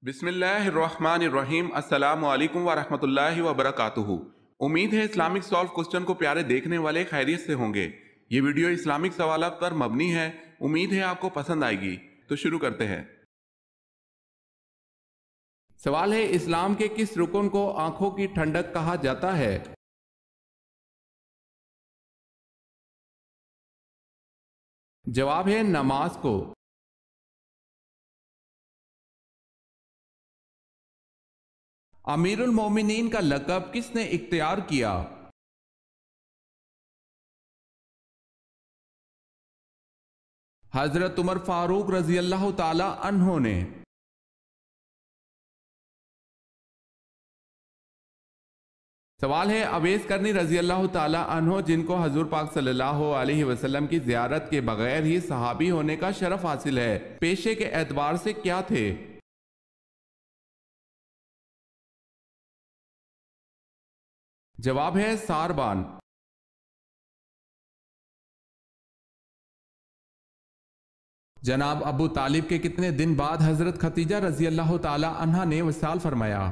بسم اللہ الرحمن الرحیم۔ السلام علیکم ورحمۃ اللہ وبرکاتہ۔ امید ہے اسلامک سالو کوسچن کو پیارے دیکھنے والے خیریت سے ہوں گے۔ یہ ویڈیو اسلامک سوالات پر مبنی ہے، امید ہے آپ کو پسند آئے گی۔ تو شروع کرتے ہیں۔ سوال ہے، اسلام کے کس رکن کو آنکھوں کی ٹھنڈک کہا جاتا ہے؟ جواب ہے نماز کو۔ امیر المومنین کا لقب کس نے اختیار کیا؟ حضرت عمر فاروق رضی اللہ تعالی عنہ نے۔ سوال ہے، اویس کرنی رضی اللہ تعالی عنہ جن کو حضور پاک صلی اللہ علیہ وسلم کی زیارت کے بغیر ہی صحابی ہونے کا شرف حاصل ہے، پیشے کے اعتبار سے کیا تھے؟ جواب ہے ساربان۔ جناب ابو طالب کے کتنے دن بعد حضرت خدیجہ رضی اللہ تعالی عنہ نے وصال فرمایا؟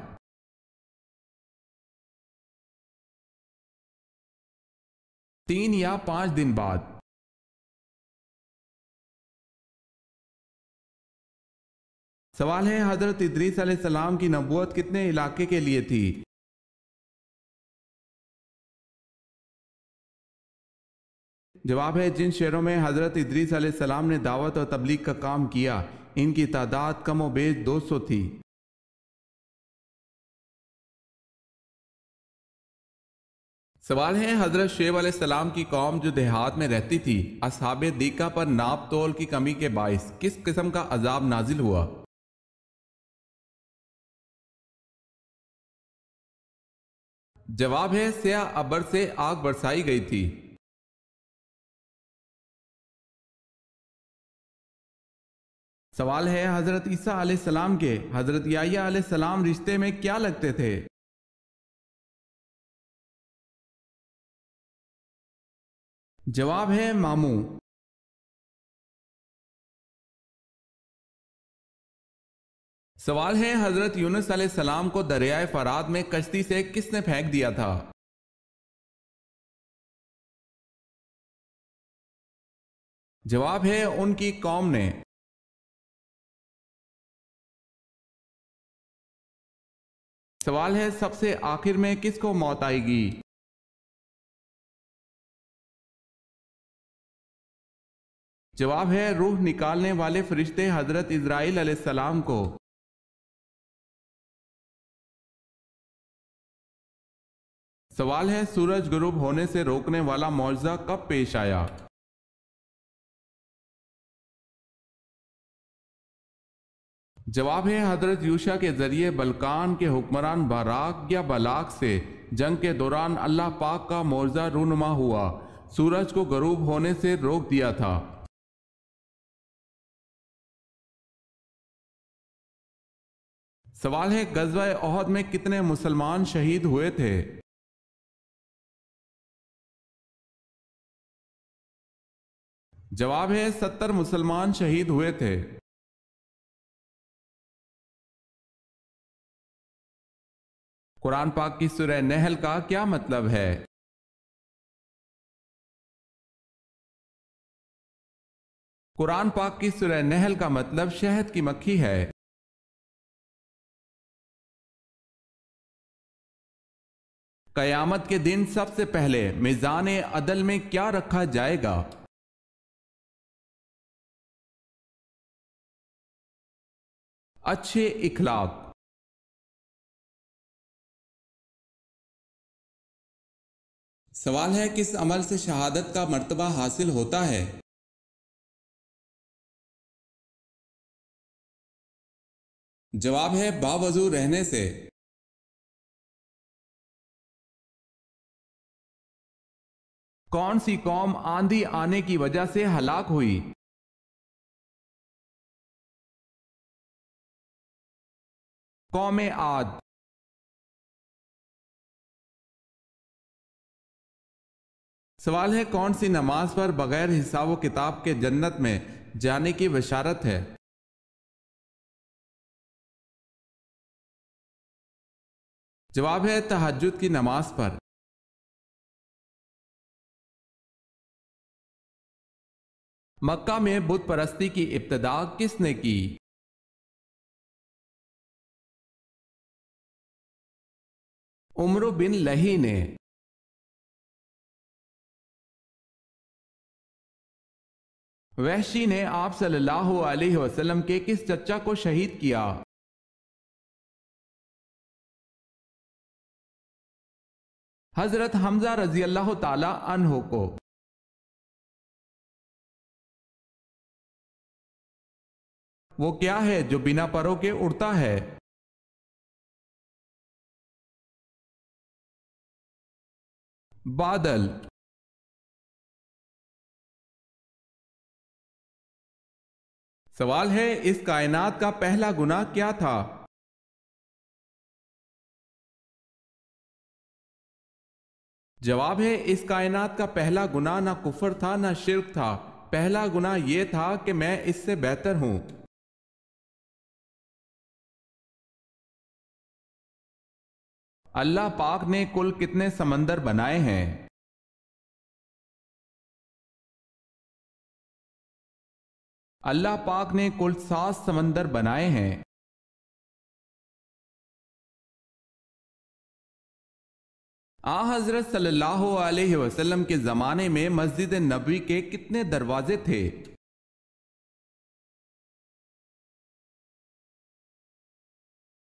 3 یا 5 دن بعد۔ سوال ہے، حضرت ادریس علیہ السلام کی نبوت کتنے علاقے کے لیے تھی؟ جواب ہے جن شہروں میں حضرت ادریس علیہ السلام نے دعوت اور تبلیغ کا کام کیا، ان کی تعداد کم و بیش 200 تھی۔ سوال ہے، حضرت شعیب علیہ السلام کی قوم جو دیہات میں رہتی تھی، اصحاب دیکا پر ناپ تول کی کمی کے باعث کس قسم کا عذاب نازل ہوا؟ جواب ہے سیاہ ابر سے آگ برسائی گئی تھی۔ سوال ہے، حضرت عیسیٰ علیہ السلام کے حضرت یحییٰ علیہ السلام رشتے میں کیا لگتے تھے؟ جواب ہے ماموں۔ سوال ہے، حضرت یونس علیہ السلام کو دریائے فرات میں کشتی سے کس نے پھینک دیا تھا؟ جواب ہے ان کی قوم نے۔ سوال ہے، سب سے آخر میں کس کو موت آئے گی؟ جواب ہے روح نکالنے والے فرشتے حضرت اسرائیل علیہ السلام کو۔ سوال ہے، سورج غروب ہونے سے روکنے والا معجزہ کب پیش آیا؟ جواب ہے حضرت یوشع کے ذریعے بلقان کے حکمران باراک یا بلاک سے جنگ کے دوران اللہ پاک کا معجزہ رونما ہوا، سورج کو غروب ہونے سے روک دیا تھا۔ سوال ہے، غزوہ احد میں کتنے مسلمان شہید ہوئے تھے؟ جواب ہے 70 مسلمان شہید ہوئے تھے۔ قرآن پاک کی سورہ نحل کا کیا مطلب ہے؟ قرآن پاک کی سورہ نحل کا مطلب شہد کی مکھی ہے۔ قیامت کے دن سب سے پہلے میزان عدل میں کیا رکھا جائے گا؟ اچھے اخلاق۔ سوال ہے، کس عمل سے شہادت کا مرتبہ حاصل ہوتا ہے؟ جواب ہے باوضو رہنے سے۔ کون سی قوم آندھی آنے کی وجہ سے ہلاک ہوئی؟ قوم عاد۔ سوال ہے، کون سی نماز پر بغیر حساب و کتاب کے جنت میں جانے کی بشارت ہے؟ جواب ہے تہجد کی نماز پر۔ مکہ میں بت پرستی کی ابتدا کس نے کی؟ عمرو بن لہی نے۔ وحشی نے آپ صلی اللہ علیہ وسلم کے کس چچا کو شہید کیا؟ حضرت حمزہ رضی اللہ تعالی عنہ کو۔ وہ کیا ہے جو بنا پروں کے اڑتا ہے؟ بادل۔ سوال ہے اس کائنات کا پہلا گناہ کیا تھا؟ جواب ہے اس کائنات کا پہلا گناہ نہ کفر تھا نہ شرک تھا، پہلا گناہ یہ تھا کہ میں اس سے بہتر ہوں۔ اللہ پاک نے کل کتنے سمندر بنائے ہیں؟ اللہ پاک نے کل 7 سمندر بنائے ہیں۔ حضرت صلی اللہ علیہ وسلم کے زمانے میں مسجد نبوی کے کتنے دروازے تھے؟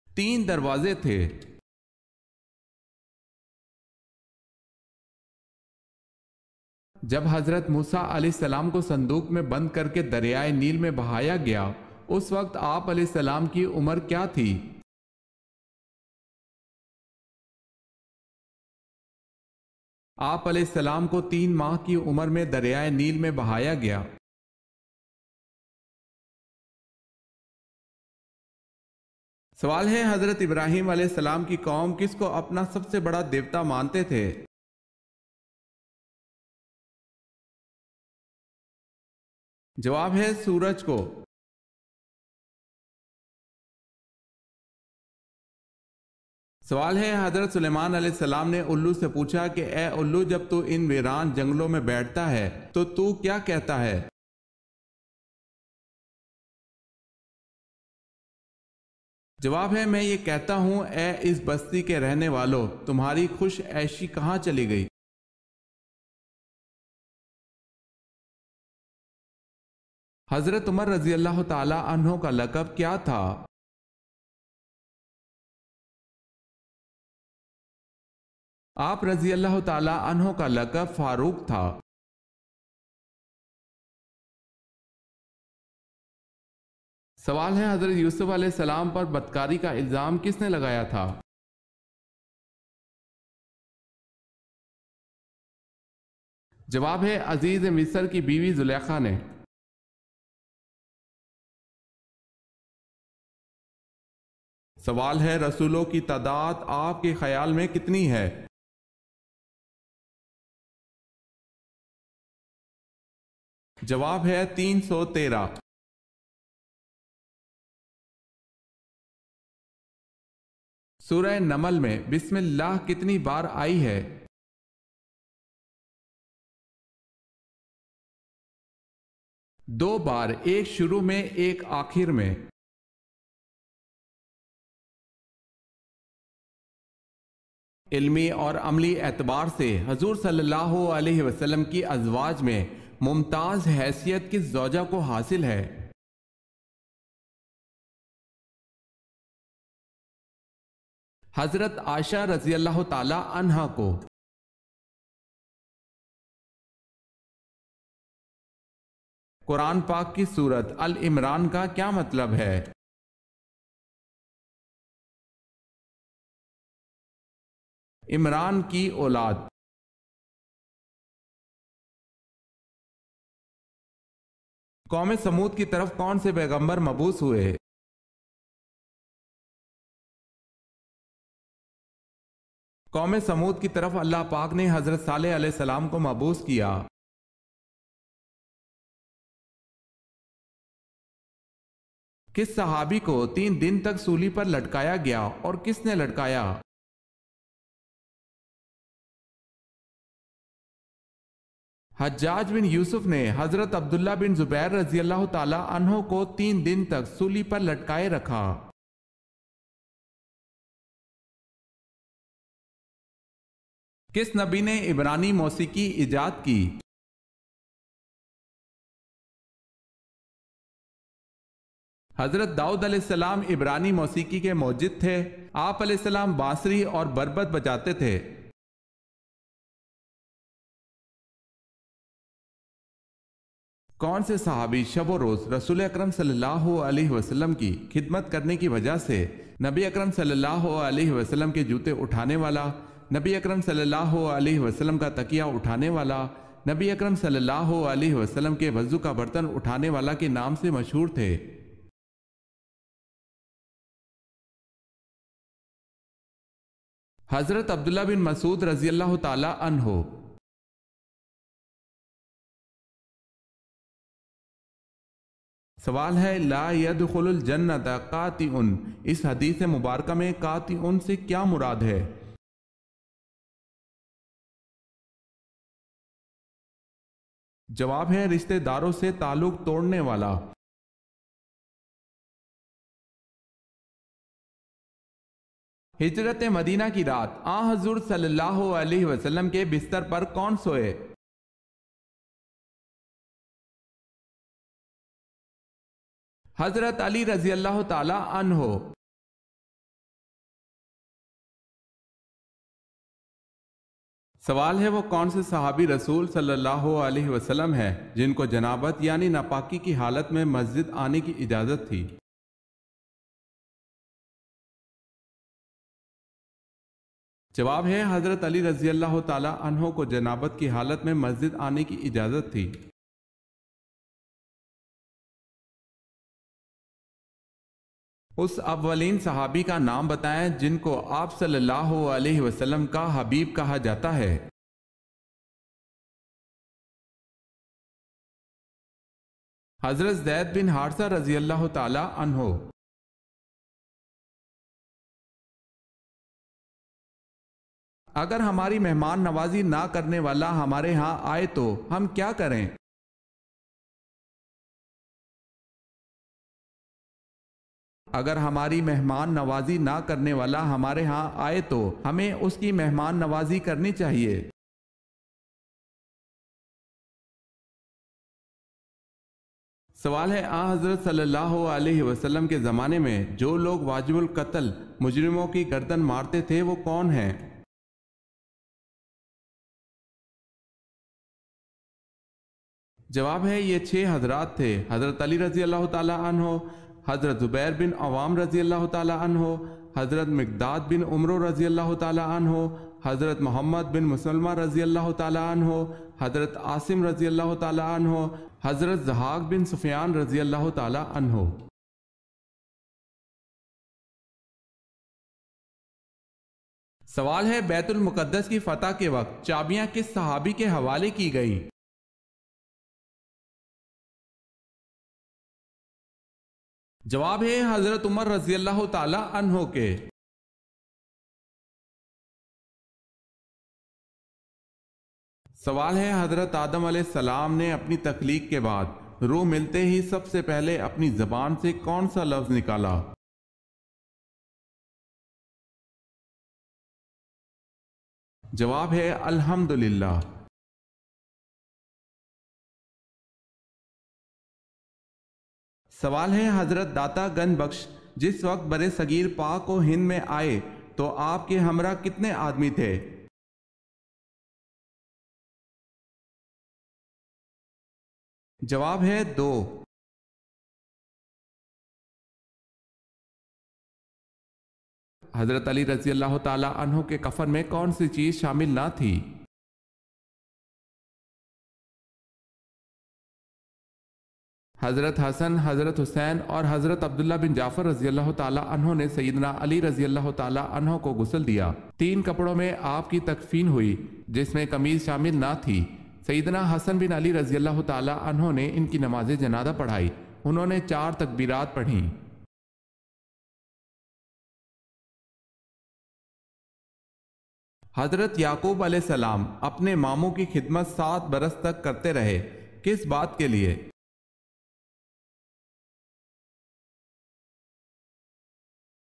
3 دروازے تھے۔ جب حضرت موسیٰ علیہ السلام کو صندوق میں بند کر کے دریائے نیل میں بہایا گیا، اس وقت آپ علیہ السلام کی عمر کیا تھی؟ آپ علیہ السلام کو 3 ماہ کی عمر میں دریائے نیل میں بہایا گیا۔ سوال ہے حضرت ابراہیم علیہ السلام کی قوم کس کو اپنا سب سے بڑا دیوتا مانتے تھے؟ جواب ہے سورج کو۔ سوال ہے حضرت سلیمان علیہ السلام نے الو سے پوچھا کہ اے الو، جب تو ان ویران جنگلوں میں بیٹھتا ہے تو کیا کہتا ہے؟ جواب ہے میں یہ کہتا ہوں اے اس بستی کے رہنے والوں، تمہاری خوش عیشی کہاں چلی گئی؟ حضرت عمر رضی اللہ تعالی عنہ کا لقب کیا تھا؟ آپ رضی اللہ تعالی عنہ کا لقب فاروق تھا۔ سوال ہے حضرت یوسف علیہ السلام پر بدکاری کا الزام کس نے لگایا تھا؟ جواب ہے عزیز مصر کی بیوی زلیخا نے۔ سوال ہے رسولوں کی تعداد آپ کے خیال میں کتنی ہے؟ جواب ہے 313۔ سورہ نمل میں بسم اللہ کتنی بار آئی ہے؟ 2 بار، ایک شروع میں ایک آخر میں۔ علمی اور عملی اعتبار سے حضور صلی اللہ علیہ وسلم کی ازواج میں ممتاز حیثیت کس زوجہ کو حاصل ہے؟ حضرت عائشہ رضی اللہ تعالی عنہا کو۔ قرآن پاک کی سورت ال-عمران کا کیا مطلب ہے؟ عمران کی اولاد۔ قوم سمود کی طرف کون سے پیغمبر مبعوث ہوئے؟ قوم سمود کی طرف اللہ پاک نے حضرت صالح علیہ السلام کو مبعوث کیا۔ کس صحابی کو 3 دن تک سولی پر لٹکایا گیا اور کس نے لٹکایا؟ حجاج بن یوسف نے حضرت عبداللہ بن زبیر رضی اللہ تعالی عنہ کو 3 دن تک سولی پر لٹکائے رکھا۔ کس نبی نے عبرانی موسیقی ایجاد کی؟ حضرت داؤد علیہ السلام عبرانی موسیقی کے موجد تھے۔ آپ علیہ السلام بانسری اور بربط بجاتے تھے۔ کون سے صحابی شب و روز رسول اکرم صلی اللہ علیہ وسلم کی خدمت کرنے کی وجہ سے نبی اکرم صلی اللہ علیہ وسلم کے جوتے اٹھانے والا، نبی اکرم صلی اللہ علیہ وسلم کا تکیہ اٹھانے والا، نبی اکرم صلی اللہ علیہ وسلم کے وضو کا برتن اٹھانے والا کے نام سے مشہور تھے؟ حضرت عبداللہ بن مسعود رضی اللہ تعالی عنہ۔ سوال ہے لا يدخل الجنت قاطع، اس حدیث مبارکہ میں قاطع سے کیا مراد ہے؟ جواب ہے رشتہ داروں سے تعلق توڑنے والا۔ ہجرت مدینہ کی رات حضور صلی اللہ علیہ وسلم کے بستر پر کون سوئے؟ حضرت علی رضی اللہ تعالی عنہ۔ سوال ہے وہ کون سے صحابی رسول صلی اللہ علیہ وسلم ہے جن کو جنابت یعنی ناپاکی کی حالت میں مسجد آنے کی اجازت تھی؟ جواب ہے حضرت علی رضی اللہ تعالی عنہ کو جنابت کی حالت میں مسجد آنے کی اجازت تھی۔ اس اولین صحابی کا نام بتائیں جن کو آپ صلی اللہ علیہ وسلم کا حبیب کہا جاتا ہے۔ حضرت زید بن حارثہ رضی اللہ تعالی عنہ۔ اگر ہماری مہمان نوازی نہ کرنے والا ہمارے ہاں آئے تو ہم کیا کریں؟ اگر ہماری مہمان نوازی نہ کرنے والا ہمارے ہاں آئے تو ہمیں اس کی مہمان نوازی کرنی چاہیے۔ سوال ہے حضرت صلی اللہ علیہ وسلم کے زمانے میں جو لوگ واجب القتل مجرموں کی گردن مارتے تھے وہ کون ہیں؟ جواب ہے یہ 6 حضرات تھے۔ حضرت علی رضی اللہ تعالی عنہ، حضرت زبیر بن عوام رضی اللہ تعالی عنہ، حضرت مقداد بن عمرو رضی اللہ تعالی عنہ، حضرت محمد بن مسلمہ رضی اللہ تعالی عنہ، حضرت عاصم رضی اللہ تعالی عنہ، حضرت ضحاک بن سفیان رضی اللہ تعالی عنہ۔ سوال ہے بیت المقدس کی فتح کے وقت چابیاں کس صحابی کے حوالے کی گئیں؟ جواب ہے حضرت عمر رضی اللہ تعالی عنہ کے۔ سوال ہے حضرت آدم علیہ السلام نے اپنی تخلیق کے بعد روح ملتے ہی سب سے پہلے اپنی زبان سے کون سا لفظ نکالا؟ جواب ہے الحمدللہ۔ سوال ہے حضرت داتا گنج بخش جس وقت برے صغیر پاک و ہند میں آئے تو آپ کے ہمراہ کتنے آدمی تھے؟ جواب ہے 2۔ حضرت علی رضی اللہ تعالی عنہ کے کفن میں کون سی چیز شامل نہ تھی؟ حضرت حسن، حضرت حسین اور حضرت عبداللہ بن جعفر رضی اللہ تعالی عنہ نے سیدنا علی رضی اللہ تعالی عنہ کو غسل دیا۔ 3 کپڑوں میں آپ کی تکفین ہوئی جس میں قمیض شامل نہ تھی۔ سیدنا حسن بن علی رضی اللہ تعالی عنہ نے ان کی نماز جنازہ پڑھائی۔ انہوں نے 4 تکبیرات پڑھیں۔ حضرت یعقوب علیہ السلام اپنے ماموں کی خدمت 7 برس تک کرتے رہے، کس بات کے لیے؟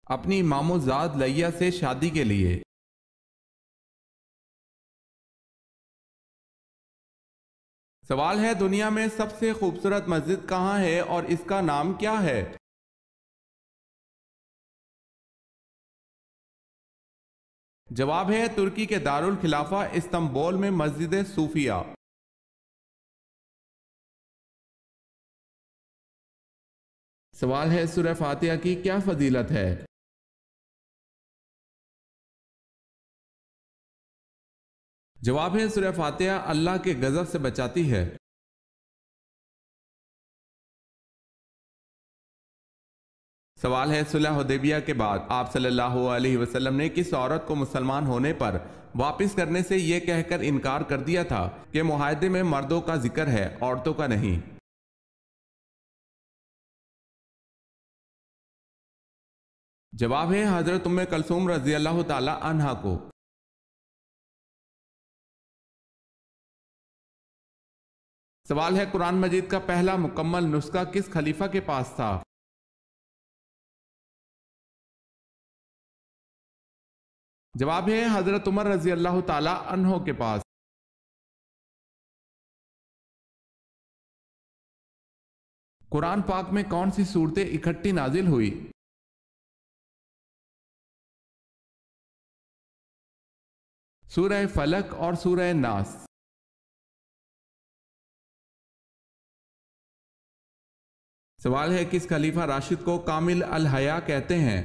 اپنی مامو زاد لیا سے شادی کے لیے۔ سوال ہے، دنیا میں سب سے خوبصورت مسجد کہاں ہے اور اس کا نام کیا ہے؟ جواب ہے ترکی کے دارالخلافہ استنبول میں مسجد صوفیہ۔ سوال ہے، سورہ فاتحہ کی کیا فضیلت ہے؟ جواب ہے سورہ فاتحہ اللہ کے غضب سے بچاتی ہے۔ سوال ہے، صلح حدیبیہ کے بعد آپ صلی اللہ علیہ وسلم نے کس عورت کو مسلمان ہونے پر واپس کرنے سے یہ کہہ کر انکار کر دیا تھا کہ معاہدے میں مردوں کا ذکر ہے، عورتوں کا نہیں؟ جواب ہے حضرت ام کلثوم رضی اللہ تعالی عنہا کو۔ سوال ہے، قرآن مجید کا پہلا مکمل نسخہ کس خلیفہ کے پاس تھا؟ جواب ہے حضرت عمر رضی اللہ تعالی عنہ کے پاس۔ قرآن پاک میں کون سی صورتیں اکٹھی نازل ہوئی؟ سورہ فلق اور سورہ ناس۔ سوال ہے، کس خلیفہ راشد کو کامل الحیا کہتے ہیں؟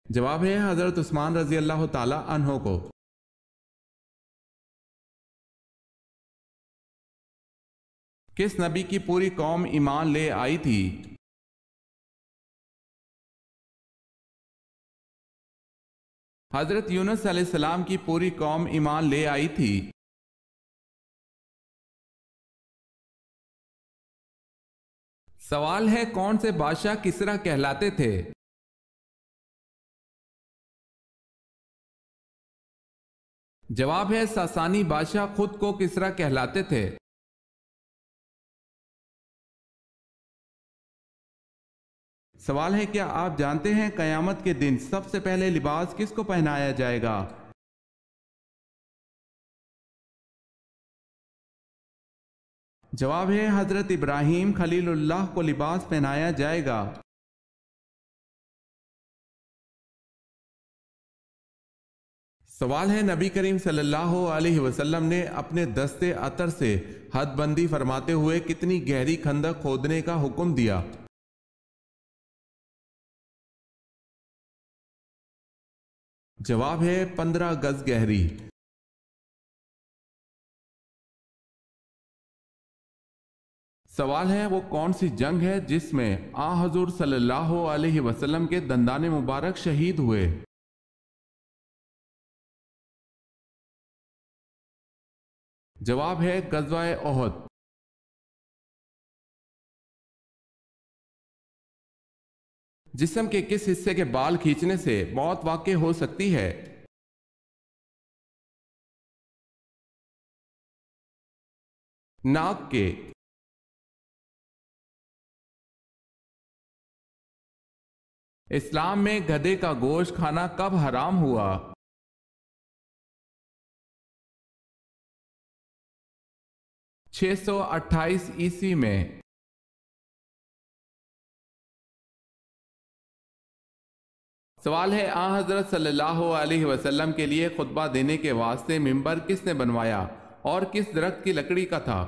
جواب ہے حضرت عثمان رضی اللہ تعالی عنہ کو۔ کس نبی کی پوری قوم ایمان لے آئی تھی؟ حضرت یونس علیہ السلام کی پوری قوم ایمان لے آئی تھی۔ سوال ہے، کون سے بادشاہ کسریٰ کہلاتے تھے؟ جواب ہے ساسانی بادشاہ خود کو کسریٰ کہلاتے تھے۔ سوال ہے، کیا آپ جانتے ہیں قیامت کے دن سب سے پہلے لباس کس کو پہنایا جائے گا؟ جواب ہے حضرت ابراہیم خلیل اللہ کو لباس پہنایا جائے گا۔ سوال ہے، نبی کریم صلی اللہ علیہ وسلم نے اپنے دستے عطر سے حد بندی فرماتے ہوئے کتنی گہری خندق کھودنے کا حکم دیا؟ جواب ہے 15 گز گہری۔ سوال ہے، وہ کون سی جنگ ہے جس میں آن حضور صلی اللہ علیہ وسلم کے دندان مبارک شہید ہوئے؟ جواب ہے غزوہ احد۔ جسم کے کس حصے کے بال کھینچنے سے موت واقع ہو سکتی ہے؟ ناک کے۔ اسلام میں گدھے کا گوشت کھانا کب حرام ہوا؟ ، 628 عیسوی میں۔ سوال ہے، آن حضرت صلی اللہ علیہ وسلم کے لیے خطبہ دینے کے واسطے منبر کس نے بنوایا اور کس درخت کی لکڑی کا تھا؟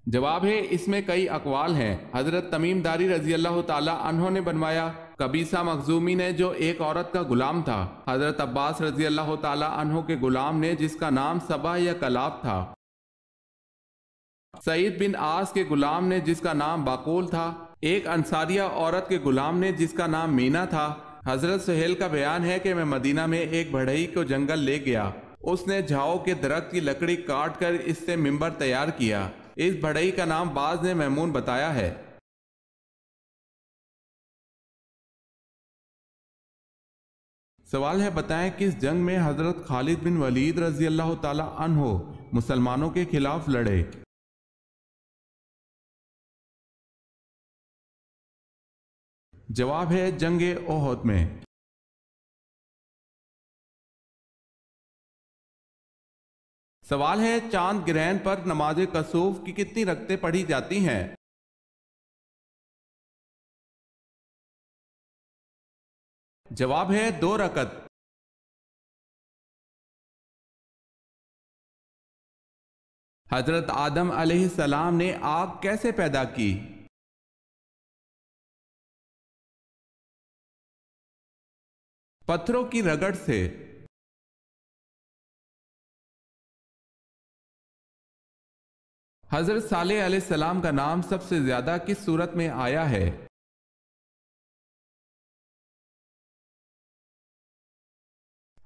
جواب ہے اس میں کئی اقوال ہیں۔ حضرت تمیم داری رضی اللہ تعالی عنہ نے بنوایا، قبیصہ مخزومی نے جو ایک عورت کا غلام تھا، حضرت عباس رضی اللہ تعالی عنہ کے غلام نے جس کا نام صبا یا کلاب تھا، سعید بن عاص کے غلام نے جس کا نام باقول تھا، ایک انصاریہ عورت کے غلام نے جس کا نام مینا تھا۔ حضرت سہیل کا بیان ہے کہ میں مدینہ میں ایک بڑھئی کو جنگل لے گیا، اس نے جھاؤ کے درخت کی لکڑی کاٹ کر اس سے منبر تیار کیا۔ اس بڑھئی کا نام بعض نے میمون بتایا ہے۔ سوال ہے، بتائیں کس جنگ میں حضرت خالد بن ولید رضی اللہ تعالی عنہ مسلمانوں کے خلاف لڑے؟ جواب ہے جنگ احد میں۔ سوال ہے، چاند گرہن پر نماز کسوف کی کتنی رکعتیں پڑھی جاتی ہیں؟ جواب ہے 2 رکعت۔ حضرت آدم علیہ السلام نے آگ کیسے پیدا کی؟ پتھروں کی رگڑ سے۔ حضرت صالح علیہ السلام کا نام سب سے زیادہ کس سورت میں آیا ہے؟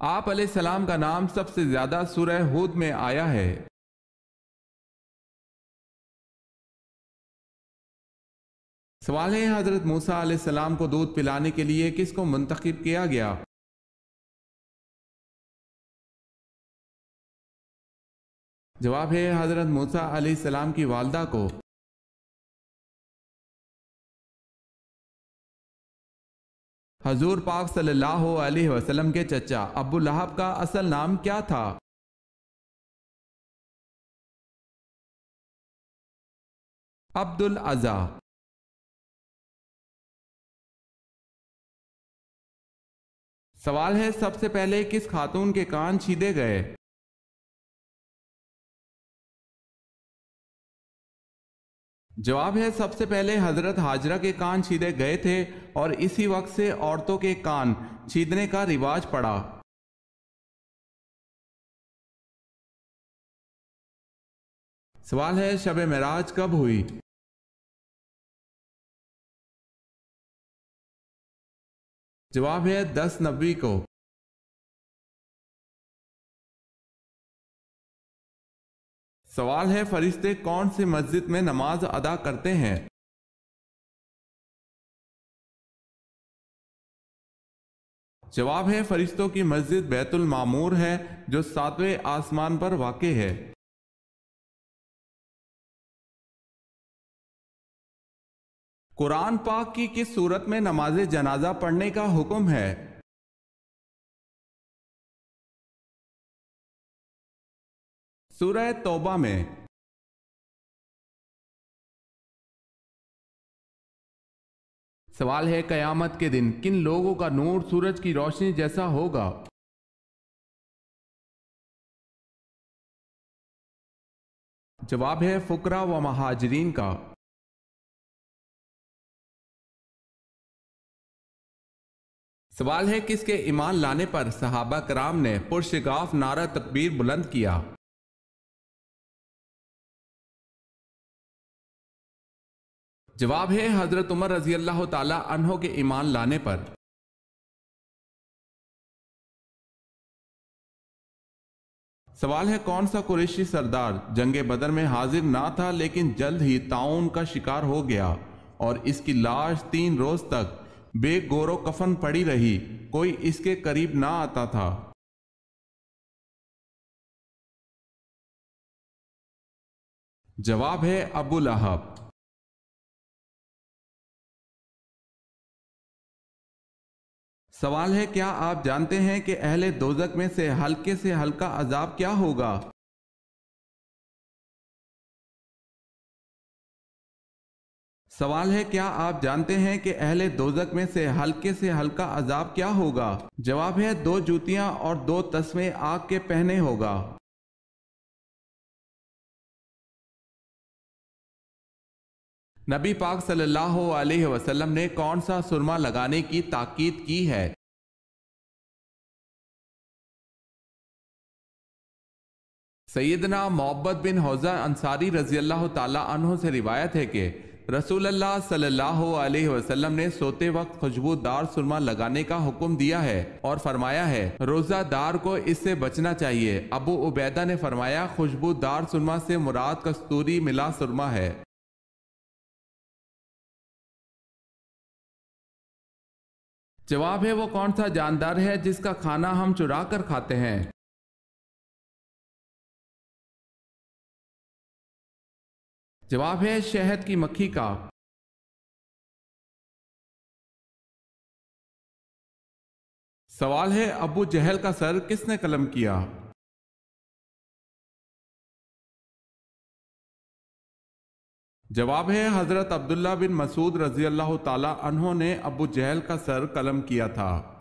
آپ علیہ السلام کا نام سب سے زیادہ سورہ ہود میں آیا ہے۔ سوال ہے، حضرت موسیٰ علیہ السلام کو دودھ پلانے کے لیے کس کو منتخب کیا گیا؟ جواب ہے حضرت موسیٰ علیہ السلام کی والدہ کو۔ حضور پاک صلی اللہ علیہ وسلم کے چچا ابو لہب کا اصل نام کیا تھا؟ عبد العزا۔ سوال ہے، سب سے پہلے کس خاتون کے کان چھیدے گئے؟ جواب ہے سب سے پہلے حضرت ہاجرہ کے کان چھیدے گئے تھے اور اسی وقت سے عورتوں کے کان چھیدنے کا رواج پڑا۔ سوال ہے، شب معراج کب ہوئی؟ جواب ہے 10 نوی کو۔ سوال ہے، فرشتے کون سی مسجد میں نماز ادا کرتے ہیں؟ جواب ہے فرشتوں کی مسجد بیت المعمور ہے جو 7ویں آسمان پر واقع ہے۔ قرآن پاک کی کس صورت میں نماز جنازہ پڑھنے کا حکم ہے؟ سورہ توبہ میں۔ سوال ہے، قیامت کے دن کن لوگوں کا نور سورج کی روشنی جیسا ہوگا؟ جواب ہے فقراء و مہاجرین کا۔ سوال ہے، کس کے ایمان لانے پر صحابہ کرام نے پرشگاف نعرہ تکبیر بلند کیا؟ جواب ہے حضرت عمر رضی اللہ تعالی عنہ کے ایمان لانے پر۔ سوال ہے، کون سا قریشی سردار جنگ بدر میں حاضر نہ تھا لیکن جلد ہی طاعون کا شکار ہو گیا اور اس کی لاش 3 روز تک بے گور و کفن پڑی رہی، کوئی اس کے قریب نہ آتا تھا؟ جواب ہے ابو لہب۔ سوال ہے، کیا آپ جانتے ہیں کہ اہل دوزخ میں سے ہلکا عذاب کیا ہوگا؟ سوال ہے، کیا آپ جانتے ہیں کہ اہل دوزخ میں سے ہلکا عذاب کیا ہوگا؟ جواب ہے 2 جوتیاں اور 2 تسمے آگ کے پہنے ہوگا۔ نبی پاک صلی اللہ علیہ وسلم نے کون سا سرما لگانے کی تاکید کی ہے؟ سیدنا معبد بن حوزہ انصاری رضی اللہ تعالی عنہ سے روایت ہے کہ رسول اللہ صلی اللہ علیہ وسلم نے سوتے وقت خوشبودار سرما لگانے کا حکم دیا ہے اور فرمایا ہے روزہ دار کو اس سے بچنا چاہیے۔ ابو عبیدہ نے فرمایا خوشبودار سرما سے مراد کستوری ملا سرما ہے۔ جواب ہے وہ کون سا جاندار ہے جس کا کھانا ہم چرا کر کھاتے ہیں؟ جواب ہے شہد کی مکھی کا۔ سوال ہے ابو جہل کا سر کس نے قلم کیا؟ جواب ہے حضرت عبداللہ بن مسعود رضی اللہ تعالی عنہ نے ابو جہل کا سر قلم کیا تھا۔